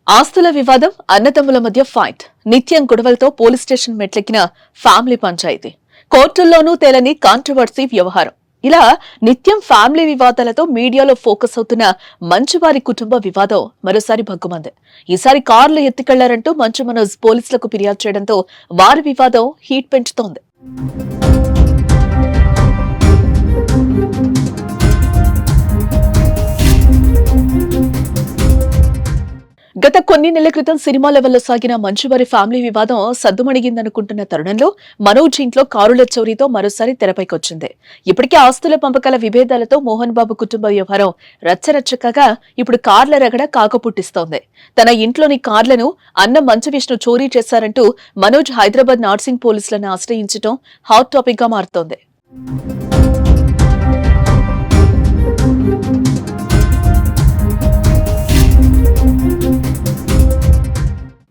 ఆస్తుల వివాదం, అన్నదమ్ముల మధ్య ఫైట్, నిత్యం గొడవలతో పోలీస్ స్టేషన్ మెట్లెక్కిన ఫ్యామిలీ పంచాయతీ, కోర్టుల్లోనూ తేలని కాంట్రవర్సీ వ్యవహారం. ఇలా నిత్యం ఫ్యామిలీ వివాదాలతో మీడియాలో ఫోకస్ అవుతున్న మంచువారి కుటుంబ వివాదం మరోసారి భగ్గుమంది. ఈసారి కార్లు ఎత్తుకెళ్లారంటూ మంచు మనోజ్ పోలీసులకు ఫిర్యాదు చేయడంతో వారి వివాదం హీట్ పెంచుతోంది. గత కొన్ని నెలల క్రితం సినిమా లెవెల్లో సాగిన మంచువారి ఫ్యామిలీ వివాదం సద్దుమణిగిందనుకుంటున్న తరుణంలో మనోజ్ ఇంట్లో కారుల చోరీతో మరోసారి తెరపైకొచ్చింది. ఇప్పటికే ఆస్తుల పంపకాల విభేదాలతో మోహన్ బాబు కుటుంబ వ్యవహారం రచ్చరచ్చకగా ఇప్పుడు కార్ల రగడ కాకపుట్టిస్తోంది. తన ఇంట్లోని కార్లను అన్న మంచు విష్ణు చోరీ చేశారంటూ మనోజ్ హైదరాబాద్ నార్సింగ్ పోలీసులను ఆశ్రయించడం హాట్ టాపిక్ గా మారుతోంది.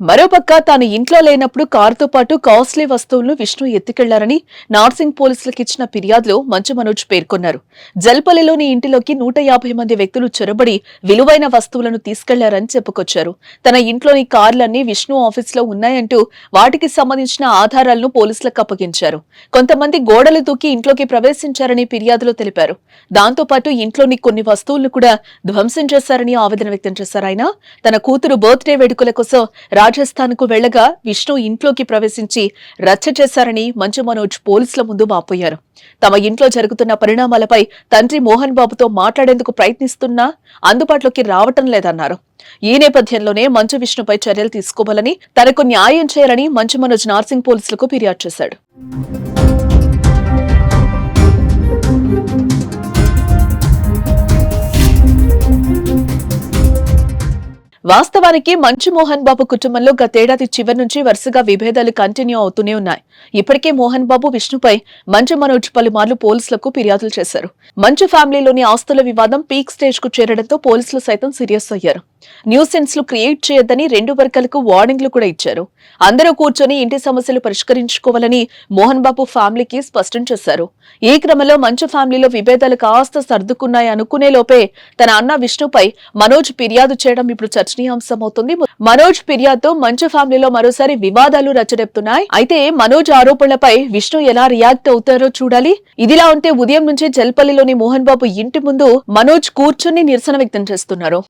మరోపక్క తాను ఇంట్లో లేనప్పుడు కారుతో పాటు కాస్ట్లీ వస్తువులను విష్ణు ఎత్తుకెళ్లారని నార్సింగ్ పోలీసులకు ఇచ్చిన ఫిర్యాదులో మంచు మనోజ్ పేర్కొన్నారు. జల్పల్లిలోని ఇంటిలోకి 150 మంది వ్యక్తులు చొరబడి విలువైన వస్తువులను తీసుకెళ్లారని చెప్పుకొచ్చారు. తన ఇంట్లోని కార్లన్నీ విష్ణు ఆఫీసులో ఉన్నాయంటూ వాటికి సంబంధించిన ఆధారాలను పోలీసులకు అప్పగించారు. కొంతమంది గోడలు దూకి ఇంట్లోకి ప్రవేశించారని ఫిర్యాదులో తెలిపారు. దాంతో పాటు ఇంట్లోని కొన్ని వస్తువులను కూడా ధ్వంసం చేశారని ఆవేదన వ్యక్తం చేశారు. ఆయన తన కూతురు బర్త్డే వేడుకల కోసం రాజస్థాన్ కు వెళ్లగా విష్ణు ఇంట్లోకి ప్రవేశించి రచ్చ చేశారని మంచు మనోజ్ పోలీసుల ముందు వాపోయారు. తమ ఇంట్లో జరుగుతున్న పరిణామాలపై తండ్రి మోహన్ బాబుతో మాట్లాడేందుకు ప్రయత్నిస్తున్నా అందుబాటులోకి రావటం లేదన్నారు. ఈ నేపథ్యంలోనే మంచు విష్ణుపై చర్యలు తీసుకోవాలని, తనకు న్యాయం చేయాలని మంచు మనోజ్ నార్సింగ్ పోలీసులకు ఫిర్యాదు చేశాడు. వాస్తవానికి మంచు మోహన్ బాబు కుటుంబంలో గతేడాది చివరి నుంచి వరుసగా విభేదాలు కంటిన్యూ అవుతూనే ఉన్నాయి. ఇప్పటికే మోహన్ బాబు విష్ణుపై మంచు మనోజ్ పలుమార్లు పోలీసులకు ఫిర్యాదులు చేశారు. మంచు ఫ్యామిలీలోని ఆస్తుల వివాదం పీక్ స్టేజ్ కు చేరడంతో పోలీసులు సైతం సీరియస్ అయ్యారు. న్యూసెన్స్ లు క్రియేట్ చేయొద్దని 2 వర్గాలకు వార్నింగ్లు కూడా ఇచ్చారు. అందరూ కూర్చొని ఇంటి సమస్యలు పరిష్కరించుకోవాలని మోహన్ బాబు ఫ్యామిలీకి స్పష్టం చేశారు. ఈ క్రమంలో మంచు ఫ్యామిలీలో విభేదాలు కాస్త సర్దుకున్నాయి అనుకునే లోపే తన అన్న విష్ణుపై మనోజ్ ఫిర్యాదు చేయడం ఇప్పుడు చర్చనీయాంశమవుతుంది. మనోజ్ ఫిర్యాదుతో మంచు ఫ్యామిలీలో మరోసారి వివాదాలు రచ్చడెప్పుతున్నాయి. అయితే మనోజ్ ఆరోపణలపై విష్ణు ఎలా రియాక్ట్ అవుతారో చూడాలి. ఇదిలా ఉంటే ఉదయం నుంచే జల్పల్లిలోని మోహన్ బాబు ఇంటి ముందు మనోజ్ కూర్చొని నిరసన వ్యక్తం చేస్తున్నారు.